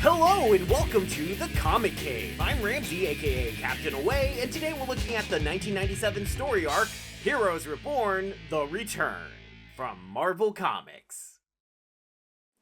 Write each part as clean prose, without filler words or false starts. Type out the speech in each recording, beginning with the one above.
Hello and welcome to the Comic Cave. I'm Ramsey, aka Captain Away, and today we're looking at the 1997 story arc, Heroes Reborn, The Return, from Marvel Comics.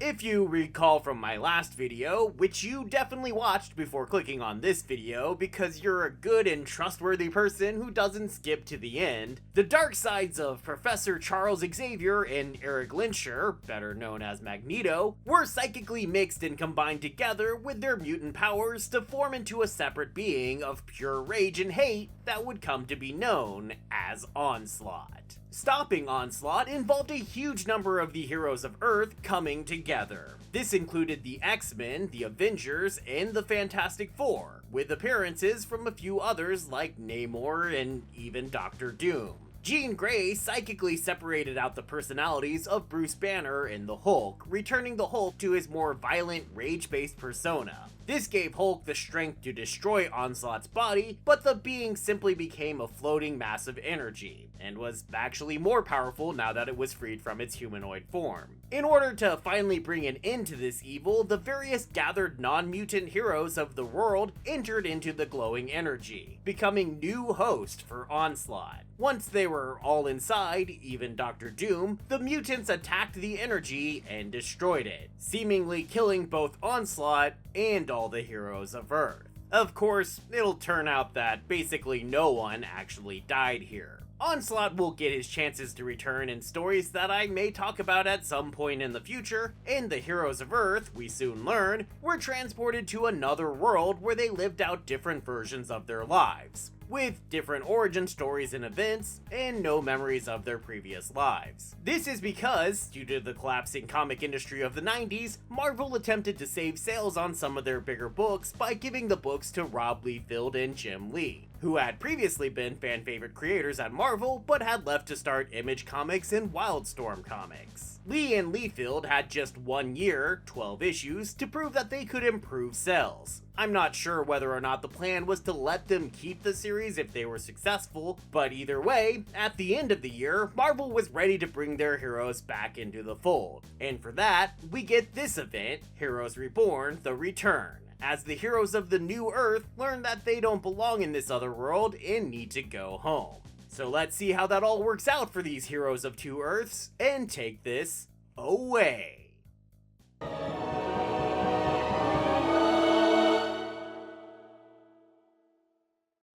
If you recall from my last video, which you definitely watched before clicking on this video because you're a good and trustworthy person who doesn't skip to the end, the dark sides of Professor Charles Xavier and Eric Lyncher, better known as Magneto, were psychically mixed and combined together with their mutant powers to form into a separate being of pure rage and hate that would come to be known as Onslaught. Stopping Onslaught involved a huge number of the heroes of Earth coming together. This included the X-Men, the Avengers, and the Fantastic Four, with appearances from a few others like Namor and even Doctor Doom. Jean Grey psychically separated out the personalities of Bruce Banner and the Hulk, returning the Hulk to his more violent, rage-based persona. This gave Hulk the strength to destroy Onslaught's body, but the being simply became a floating mass of energy, and was actually more powerful now that it was freed from its humanoid form. In order to finally bring an end to this evil, the various gathered non-mutant heroes of the world entered into the glowing energy, becoming new hosts for Onslaught. Once they were all inside, even Doctor Doom, the mutants attacked the energy and destroyed it, seemingly killing both Onslaught and all the heroes of Earth. Of course, it'll turn out that basically no one actually died here. Onslaught will get his chances to return in stories that I may talk about at some point in the future, and the heroes of Earth, we soon learn, were transported to another world where they lived out different versions of their lives, with different origin stories and events, and no memories of their previous lives. This is because, due to the collapsing comic industry of the 90s, Marvel attempted to save sales on some of their bigger books by giving the books to Rob Liefeld and Jim Lee, who had previously been fan-favorite creators at Marvel, but had left to start Image Comics and Wildstorm Comics. Lee and Liefeld had just 1 year, 12 issues, to prove that they could improve sales. I'm not sure whether or not the plan was to let them keep the series if they were successful, but either way, at the end of the year, Marvel was ready to bring their heroes back into the fold. And for that, we get this event, Heroes Reborn, The Return, as the heroes of the New Earth learn that they don't belong in this other world and need to go home. So let's see how that all works out for these heroes of two Earths, and take this away.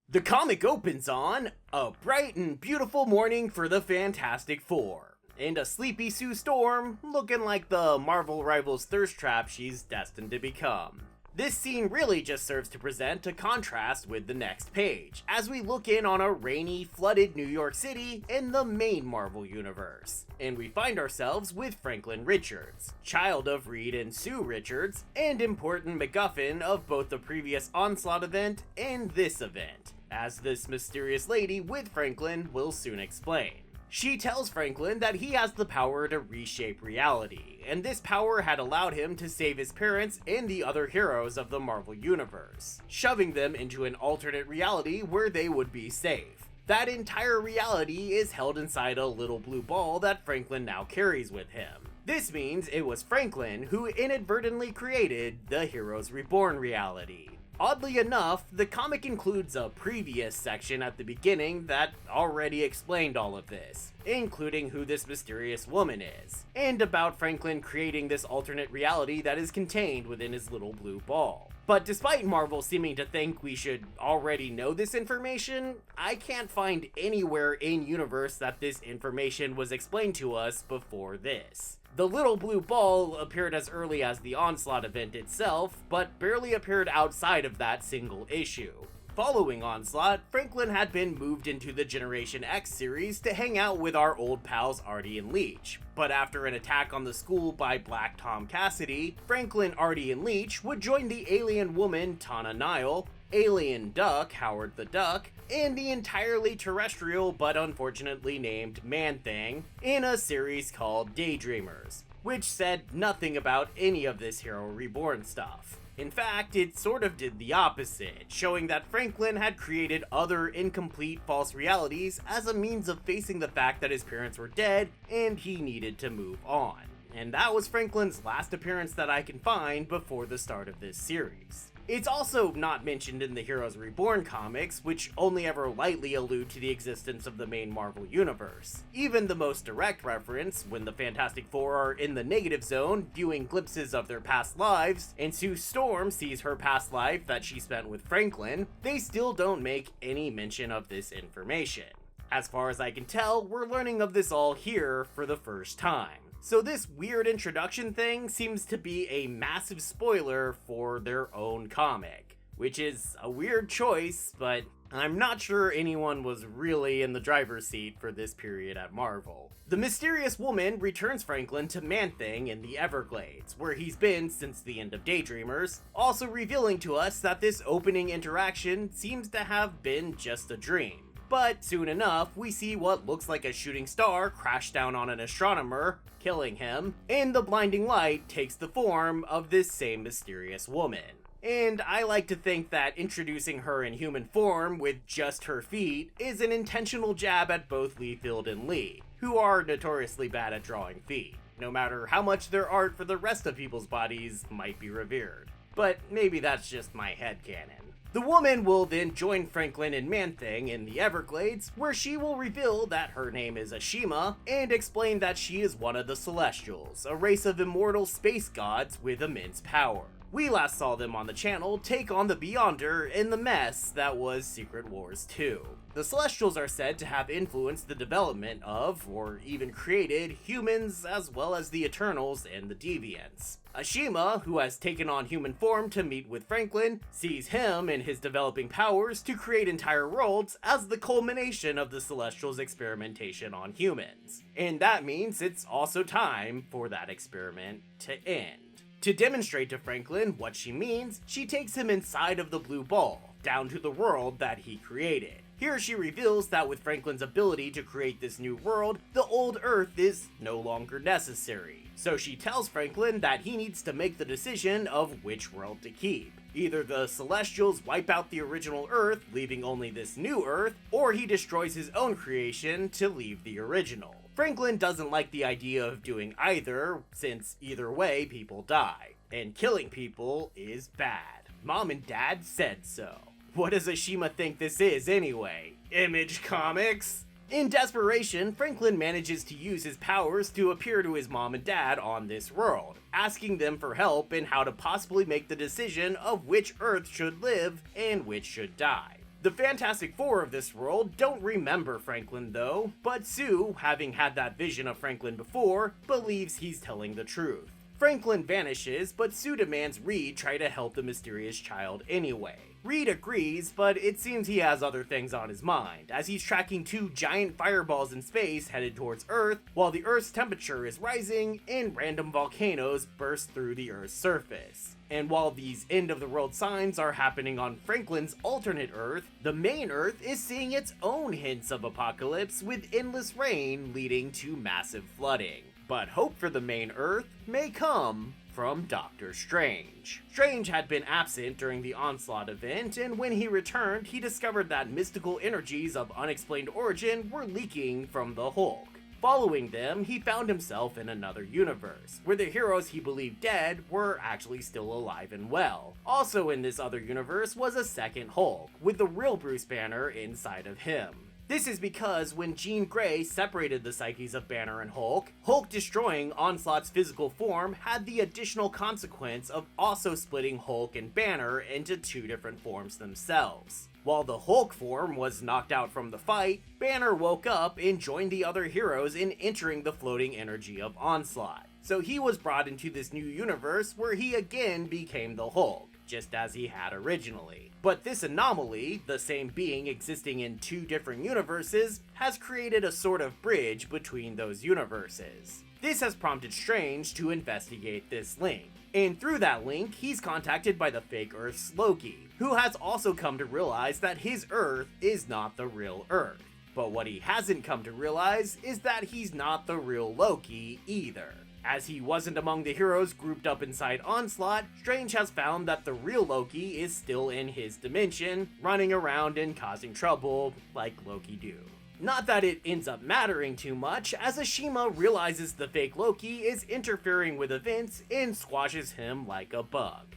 The comic opens on a bright and beautiful morning for the Fantastic Four, and a sleepy Sue Storm looking like the Marvel Rivals thirst trap she's destined to become. This scene really just serves to present a contrast with the next page, as we look in on a rainy, flooded New York City in the main Marvel universe. And we find ourselves with Franklin Richards, child of Reed and Sue Richards, and important MacGuffin of both the previous Onslaught event and this event, as this mysterious lady with Franklin will soon explain. She tells Franklin that he has the power to reshape reality, and this power had allowed him to save his parents and the other heroes of the Marvel Universe, shoving them into an alternate reality where they would be safe. That entire reality is held inside a little blue ball that Franklin now carries with him. This means it was Franklin who inadvertently created the Heroes Reborn reality. Oddly enough, the comic includes a previous section at the beginning that already explained all of this, including who this mysterious woman is, and about Franklin creating this alternate reality that is contained within his little blue ball. But despite Marvel seeming to think we should already know this information, I can't find anywhere in universe that this information was explained to us before this. The little blue ball appeared as early as the Onslaught event itself, but barely appeared outside of that single issue. Following Onslaught, Franklin had been moved into the Generation X series to hang out with our old pals Artie and Leech, but after an attack on the school by Black Tom Cassidy, Franklin, Artie, and Leech would join the alien woman Tana Nile, alien duck Howard the Duck, and the entirely terrestrial but unfortunately named Man-Thing in a series called Daydreamers, which said nothing about any of this Hero Reborn stuff. In fact, it sort of did the opposite, showing that Franklin had created other incomplete false realities as a means of facing the fact that his parents were dead and he needed to move on. and that was Franklin's last appearance that I can find before the start of this series. It's also not mentioned in the Heroes Reborn comics, which only ever lightly allude to the existence of the main Marvel universe. Even the most direct reference, when the Fantastic Four are in the negative zone, viewing glimpses of their past lives, and Sue Storm sees her past life that she spent with Franklin, they still don't make any mention of this information. As far as I can tell, we're learning of this all here for the first time. So this weird introduction thing seems to be a massive spoiler for their own comic, which is a weird choice, but I'm not sure anyone was really in the driver's seat for this period at Marvel. The mysterious woman returns Franklin to Man-Thing in the Everglades, where he's been since the end of Daydreamers, also revealing to us that this opening interaction seems to have been just a dream. But soon enough, we see what looks like a shooting star crash down on an astronomer, killing him, and the blinding light takes the form of this same mysterious woman. And I like to think that introducing her in human form with just her feet is an intentional jab at both Liefeld and Lee, who are notoriously bad at drawing feet, no matter how much their art for the rest of people's bodies might be revered. But maybe that's just my headcanon. The woman will then join Franklin and Man-Thing in the Everglades, where she will reveal that her name is Ashima, and explain that she is one of the Celestials, a race of immortal space gods with immense power. We last saw them on the channel take on the Beyonder in the mess that was Secret Wars 2. The Celestials are said to have influenced the development of, or even created, humans as well as the Eternals and the Deviants. Ashima, who has taken on human form to meet with Franklin, sees him and his developing powers to create entire worlds as the culmination of the Celestials' experimentation on humans. And that means it's also time for that experiment to end. To demonstrate to Franklin what she means, she takes him inside of the blue ball, down to the world that he created. Here she reveals that with Franklin's ability to create this new world, the old Earth is no longer necessary. So she tells Franklin that he needs to make the decision of which world to keep. Either the Celestials wipe out the original Earth, leaving only this new Earth, or he destroys his own creation to leave the original. Franklin doesn't like the idea of doing either, since either way people die, and killing people is bad. Mom and Dad said so. What does Ashima think this is anyway? Image Comics? In desperation, Franklin manages to use his powers to appear to his mom and dad on this world, asking them for help in how to possibly make the decision of which Earth should live and which should die. The Fantastic Four of this world don't remember Franklin though, but Sue, having had that vision of Franklin before, believes he's telling the truth. Franklin vanishes, but Sue demands Reed try to help the mysterious child anyway. Reed agrees, but it seems he has other things on his mind, as he's tracking two giant fireballs in space headed towards Earth, while the Earth's temperature is rising and random volcanoes burst through the Earth's surface. And while these end-of-the-world signs are happening on Franklin's alternate Earth, the main Earth is seeing its own hints of apocalypse with endless rain leading to massive flooding. But hope for the main Earth may come from Doctor Strange. Strange had been absent during the Onslaught event, and when he returned, he discovered that mystical energies of unexplained origin were leaking from the Hulk. Following them, he found himself in another universe, where the heroes he believed dead were actually still alive and well. Also in this other universe was a second Hulk, with the real Bruce Banner inside of him. This is because when Jean Grey separated the psyches of Banner and Hulk, Hulk destroying Onslaught's physical form had the additional consequence of also splitting Hulk and Banner into two different forms themselves. While the Hulk form was knocked out from the fight, Banner woke up and joined the other heroes in entering the floating energy of Onslaught. So he was brought into this new universe where he again became the Hulk, just as he had originally. But this anomaly, the same being existing in two different universes, has created a sort of bridge between those universes. This has prompted Strange to investigate this link. And through that link, he's contacted by the fake Earth's Loki, who has also come to realize that his Earth is not the real Earth. But what he hasn't come to realize is that he's not the real Loki either. As he wasn't among the heroes grouped up inside Onslaught, Strange has found that the real Loki is still in his dimension, running around and causing trouble like Loki do. Not that it ends up mattering too much, as Ashima realizes the fake Loki is interfering with events and squashes him like a bug.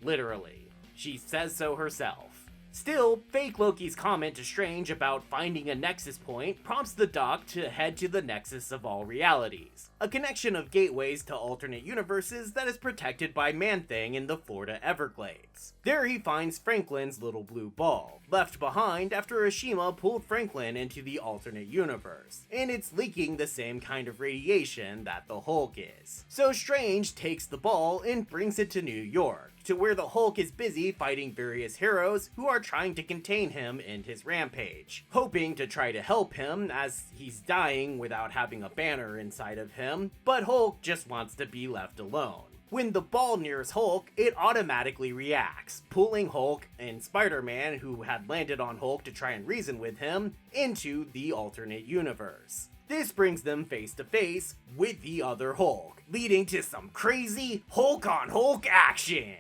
Literally. She says so herself. Still, fake Loki's comment to Strange about finding a nexus point prompts the Doc to head to the nexus of all realities, a connection of gateways to alternate universes that is protected by Man-Thing in the Florida Everglades. There he finds Franklin's little blue ball, left behind after Ashima pulled Franklin into the alternate universe, and it's leaking the same kind of radiation that the Hulk is. So Strange takes the ball and brings it to New York, to where the Hulk is busy fighting various heroes who are trying to contain him and his rampage, hoping to try to help him as he's dying without having a banner inside of him, but Hulk just wants to be left alone. When the ball nears Hulk, it automatically reacts, pulling Hulk and Spider-Man, who had landed on Hulk to try and reason with him, into the alternate universe. This brings them face to face with the other Hulk, leading to some crazy Hulk-on-Hulk action!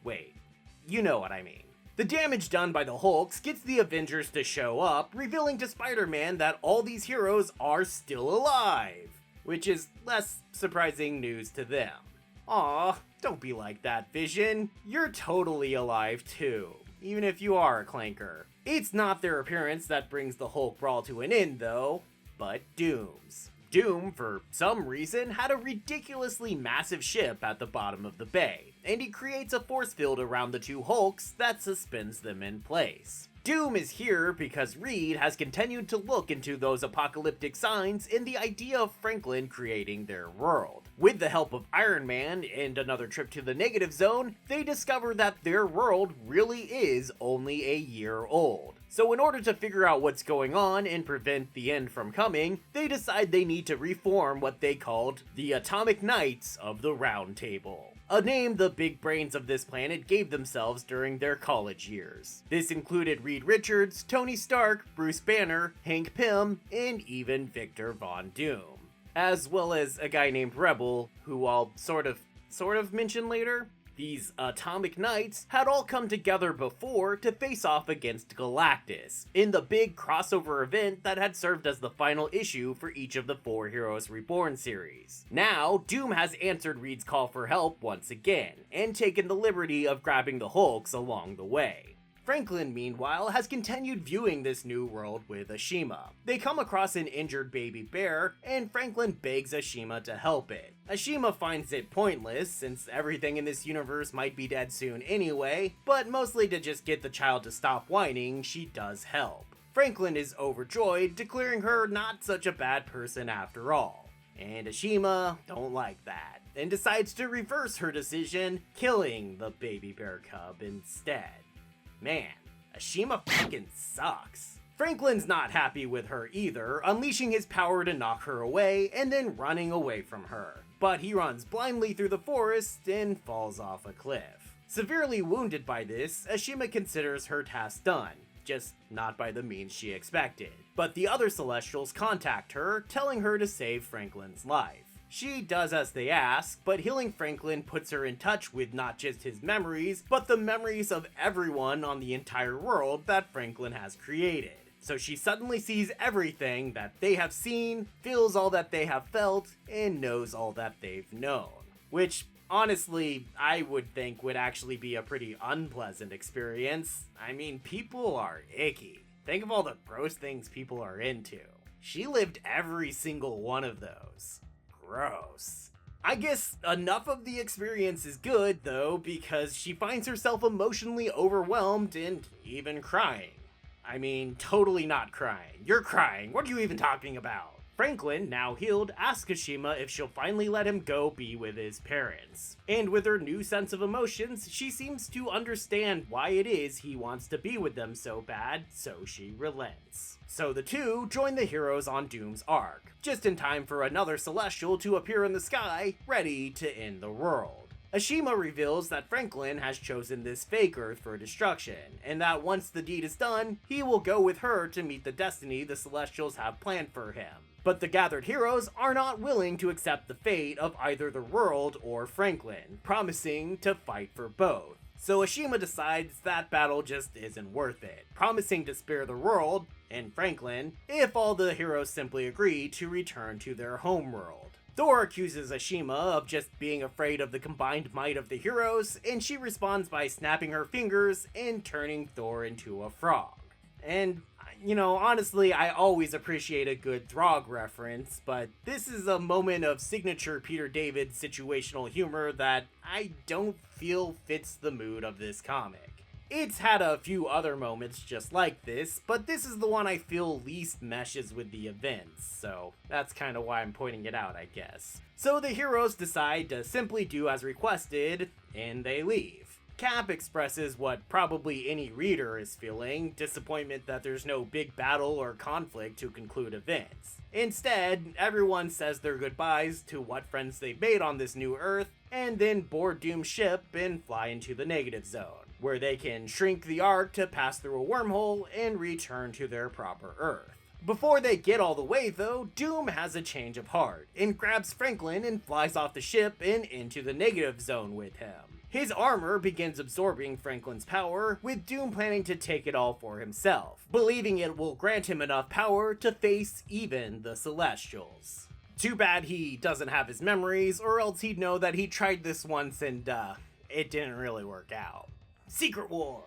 Wait, you know what I mean. The damage done by the Hulks gets the Avengers to show up, revealing to Spider-Man that all these heroes are still alive, which is less surprising news to them. Aw, don't be like that, Vision. You're totally alive too, even if you are a clanker. It's not their appearance that brings the Hulk brawl to an end though, but Doom's. Doom, for some reason, had a ridiculously massive ship at the bottom of the bay, and he creates a force field around the two Hulks that suspends them in place. Doom is here because Reed has continued to look into those apocalyptic signs and the idea of Franklin creating their world. With the help of Iron Man and another trip to the negative zone, they discover that their world really is only a year old. So in order to figure out what's going on and prevent the end from coming, they decide they need to reform what they called the Atomic Knights of the Round Table, a name the big brains of this planet gave themselves during their college years. This included Reed Richards, Tony Stark, Bruce Banner, Hank Pym, and even Victor Von Doom, as well as a guy named Rebel, who I'll sort of mention later. These Atomic Knights had all come together before to face off against Galactus in the big crossover event that had served as the final issue for each of the 4 Heroes Reborn series. Now, Doom has answered Reed's call for help once again, and taken the liberty of grabbing the Hulks along the way. Franklin, meanwhile, has continued viewing this new world with Ashima. They come across an injured baby bear, and Franklin begs Ashima to help it. Ashima finds it pointless, since everything in this universe might be dead soon anyway, but mostly to just get the child to stop whining, she does help. Franklin is overjoyed, declaring her not such a bad person after all. And Ashima don't like that, and decides to reverse her decision, killing the baby bear cub instead. Man, Ashima fucking sucks. Franklin's not happy with her either, unleashing his power to knock her away and then running away from her. But he runs blindly through the forest and falls off a cliff. Severely wounded by this, Ashima considers her task done, just not by the means she expected. But the other Celestials contact her, telling her to save Franklin's life. She does as they ask, but healing Franklin puts her in touch with not just his memories, but the memories of everyone on the entire world that Franklin has created. So she suddenly sees everything that they have seen, feels all that they have felt, and knows all that they've known. Which, honestly, I would think would actually be a pretty unpleasant experience. I mean, people are icky. Think of all the gross things people are into. She lived every single one of those. Gross. I guess enough of the experience is good, though, because she finds herself emotionally overwhelmed and even crying. I mean, totally not crying. You're crying. What are you even talking about? Franklin, now healed, asks Ashima if she'll finally let him go be with his parents. And with her new sense of emotions, she seems to understand why it is he wants to be with them so bad, so she relents. So the two join the heroes on Doom's Ark, just in time for another Celestial to appear in the sky, ready to end the world. Ashima reveals that Franklin has chosen this fake Earth for destruction, and that once the deed is done, he will go with her to meet the destiny the Celestials have planned for him. But the gathered heroes are not willing to accept the fate of either the world or Franklin, promising to fight for both. So Ashima decides that battle just isn't worth it, promising to spare the world and Franklin if all the heroes simply agree to return to their homeworld. Thor accuses Ashima of just being afraid of the combined might of the heroes, and she responds by snapping her fingers and turning Thor into a frog. And, honestly, I always appreciate a good Throg reference, but this is a moment of signature Peter David situational humor that I don't feel fits the mood of this comic. It's had a few other moments just like this, but this is the one I feel least meshes with the events, so that's kind of why I'm pointing it out, I guess. So the heroes decide to simply do as requested, and they leave. Cap expresses what probably any reader is feeling, disappointment that there's no big battle or conflict to conclude events. Instead, everyone says their goodbyes to what friends they've made on this new Earth, and then board Doom's ship and fly into the negative zone, where they can shrink the arc to pass through a wormhole and return to their proper Earth. Before they get all the way though, Doom has a change of heart, and grabs Franklin and flies off the ship and into the negative zone with him. His armor begins absorbing Franklin's power, with Doom planning to take it all for himself, believing it will grant him enough power to face even the Celestials. Too bad he doesn't have his memories, or else he'd know that he tried this once and it didn't really work out. Secret Wars!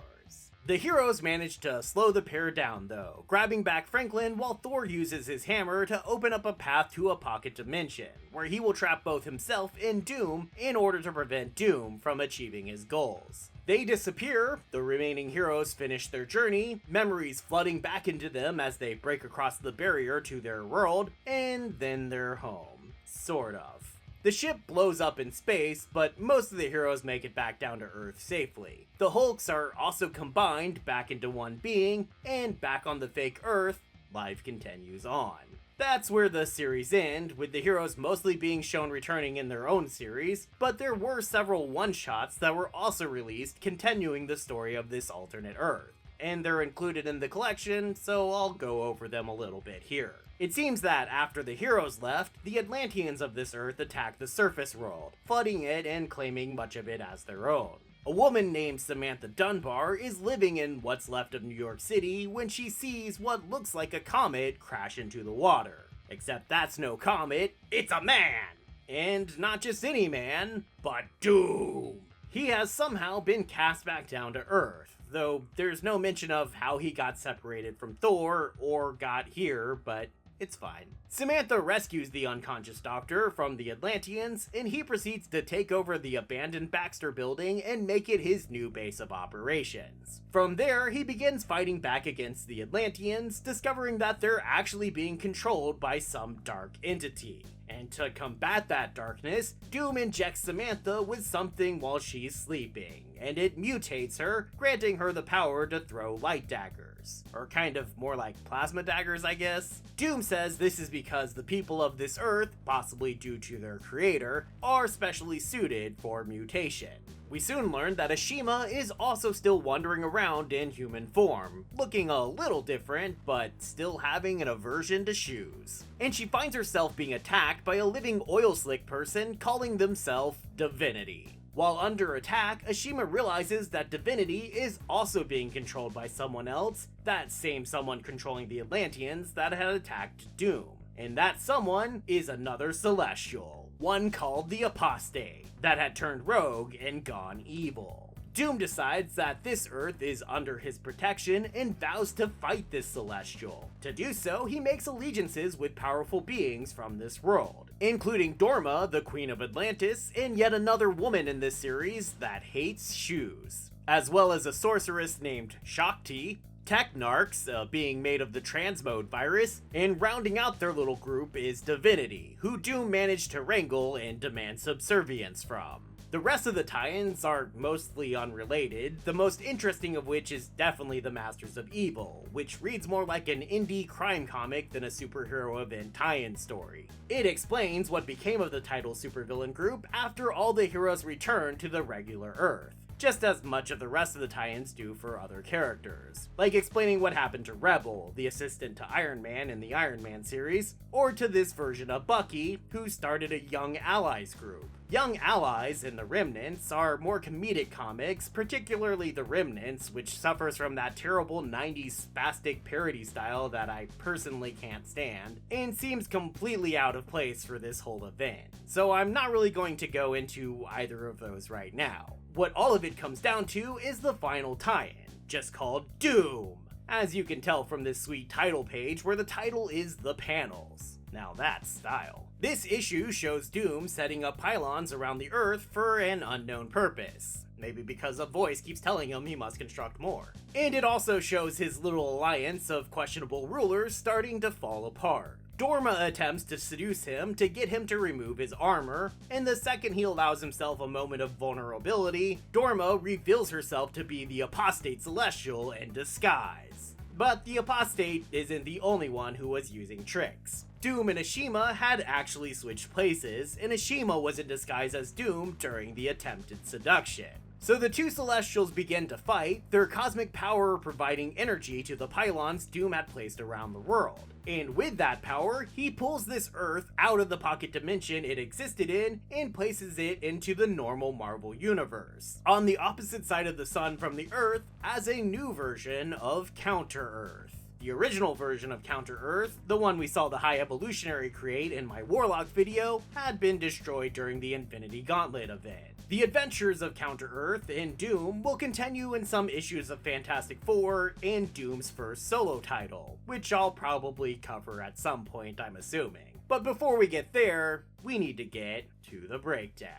The heroes manage to slow the pair down though, grabbing back Franklin while Thor uses his hammer to open up a path to a pocket dimension, where he will trap both himself and Doom in order to prevent Doom from achieving his goals. They disappear, the remaining heroes finish their journey, memories flooding back into them as they break across the barrier to their world, and then they're home. Sort of. The ship blows up in space, but most of the heroes make it back down to Earth safely. The Hulks are also combined back into one being, and back on the fake Earth, life continues on. That's where the series ends, with the heroes mostly being shown returning in their own series, but there were several one-shots that were also released continuing the story of this alternate Earth. And they're included in the collection, so I'll go over them a little bit here. It seems that after the heroes left, the Atlanteans of this Earth attacked the surface world, flooding it and claiming much of it as their own. A woman named Samantha Dunbar is living in what's left of New York City when she sees what looks like a comet crash into the water. Except that's no comet, it's a man! And not just any man, but Doom! He has somehow been cast back down to Earth, though there's no mention of how he got separated from Thor or got here, but it's fine. Samantha rescues the unconscious Doctor from the Atlanteans, and he proceeds to take over the abandoned Baxter building and make it his new base of operations. From there, he begins fighting back against the Atlanteans, discovering that they're actually being controlled by some dark entity. And to combat that darkness, Doom injects Samantha with something while she's sleeping, and it mutates her, granting her the power to throw light daggers. Or kind of more like plasma daggers, I guess. Doom says this is because the people of this Earth, possibly due to their creator, are specially suited for mutation. We soon learn that Ashima is also still wandering around in human form, looking a little different, but still having an aversion to shoes. And she finds herself being attacked by a living oil slick person calling themselves Divinity. While under attack, Ashima realizes that Divinity is also being controlled by someone else, that same someone controlling the Atlanteans that had attacked Doom. And that someone is another Celestial, one called the Apostate, that had turned rogue and gone evil. Doom decides that this Earth is under his protection and vows to fight this Celestial. To do so, he makes allegiances with powerful beings from this world, including Dorma, the Queen of Atlantis, and yet another woman in this series that hates shoes, as well as a sorceress named Shakti, Technarchs, a being made of the transmode virus, and rounding out their little group is Divinity, who Doom managed to wrangle and demand subservience from. The rest of the tie-ins are mostly unrelated, the most interesting of which is definitely the Masters of Evil, which reads more like an indie crime comic than a superhero event tie-in story. It explains what became of the title supervillain group after all the heroes returned to the regular Earth. just as much of the rest of the tie-ins do for other characters, like explaining what happened to Rebel, the assistant to Iron Man in the Iron Man series, or to this version of Bucky, who started a Young Allies group. Young Allies and the Remnants are more comedic comics, particularly the Remnants, which suffers from that terrible 90s spastic parody style that I personally can't stand, and seems completely out of place for this whole event. So I'm not really going to go into either of those right now. What all of it comes down to is the final tie-in, just called Doom, as you can tell from this sweet title page where the title is The Panels. Now that's style. This issue shows Doom setting up pylons around the Earth for an unknown purpose. Maybe because a voice keeps telling him he must construct more. And it also shows his little alliance of questionable rulers starting to fall apart. Dorma attempts to seduce him to get him to remove his armor, and the second he allows himself a moment of vulnerability, Dorma reveals herself to be the apostate celestial in disguise. But the apostate isn't the only one who was using tricks. Doom and Ashima had actually switched places, and Ashima was in disguise as Doom during the attempted seduction. So the two Celestials begin to fight, their cosmic power providing energy to the pylons Doom had placed around the world. And with that power, he pulls this Earth out of the pocket dimension it existed in and places it into the normal Marvel universe, on the opposite side of the sun from the Earth, as a new version of Counter-Earth. The original version of Counter-Earth, the one we saw the High Evolutionary create in my Warlock video, had been destroyed during the Infinity Gauntlet event. The adventures of Counter-Earth and Doom will continue in some issues of Fantastic Four and Doom's first solo title, which I'll probably cover at some point, I'm assuming. But before we get there, we need to get to the breakdown.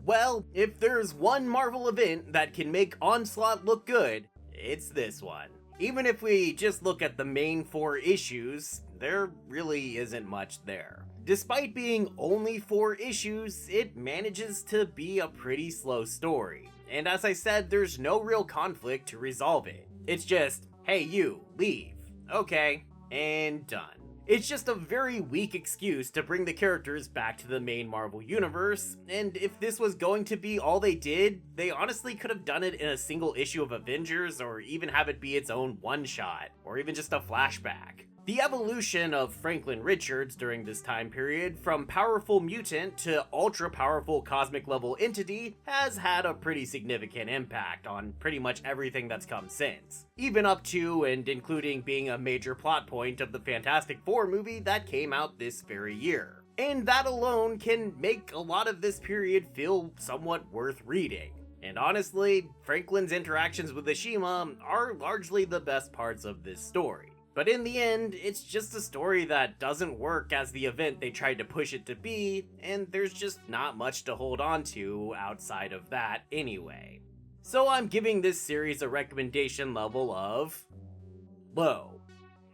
Well, if there's one Marvel event that can make Onslaught look good, it's this one. Even if we just look at the main 4 issues, there really isn't much there. Despite being only 4 issues, it manages to be a pretty slow story. And as I said, there's no real conflict to resolve it. It's just, hey you, leave. Okay, and done. It's just a very weak excuse to bring the characters back to the main Marvel universe, and if this was going to be all they did, they honestly could have done it in a single issue of Avengers, or even have it be its own one-shot, or even just a flashback. The evolution of Franklin Richards during this time period, from powerful mutant to ultra-powerful cosmic-level entity, has had a pretty significant impact on pretty much everything that's come since. Even up to and including being a major plot point of the Fantastic Four movie that came out this very year. And that alone can make a lot of this period feel somewhat worth reading. And honestly, Franklin's interactions with Ashima are largely the best parts of this story. But in the end, it's just a story that doesn't work as the event they tried to push it to be, and there's just not much to hold on to outside of that anyway. So I'm giving this series a recommendation level of low.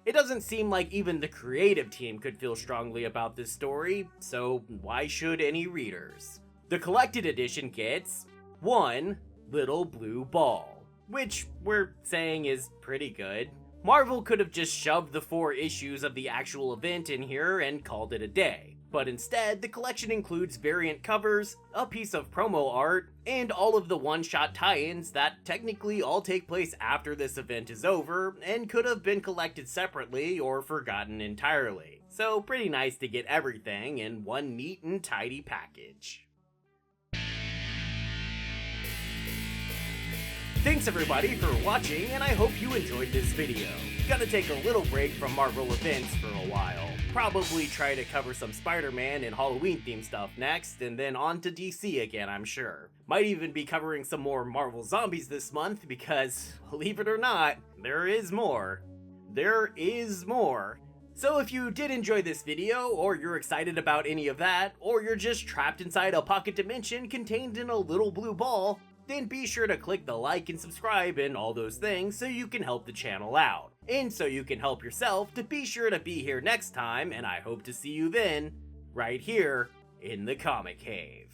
It doesn't seem like even the creative team could feel strongly about this story, so why should any readers? The collected edition gets 1 little blue ball, which we're saying is pretty good. Marvel could have just shoved the 4 issues of the actual event in here and called it a day. But instead, the collection includes variant covers, a piece of promo art, and all of the one-shot tie-ins that technically all take place after this event is over, and could have been collected separately or forgotten entirely. So pretty nice to get everything in one neat and tidy package. Thanks everybody for watching, and I hope you enjoyed this video. Gonna take a little break from Marvel events for a while. Probably try to cover some Spider-Man and Halloween themed stuff next, and then on to DC again, I'm sure. Might even be covering some more Marvel Zombies this month because, believe it or not, there is more. There is more. So if you did enjoy this video, or you're excited about any of that, or you're just trapped inside a pocket dimension contained in a little blue ball, then be sure to click the like and subscribe and all those things so you can help the channel out. And so you can help yourself to be sure to be here next time, and I hope to see you then, right here in the Comic Cave.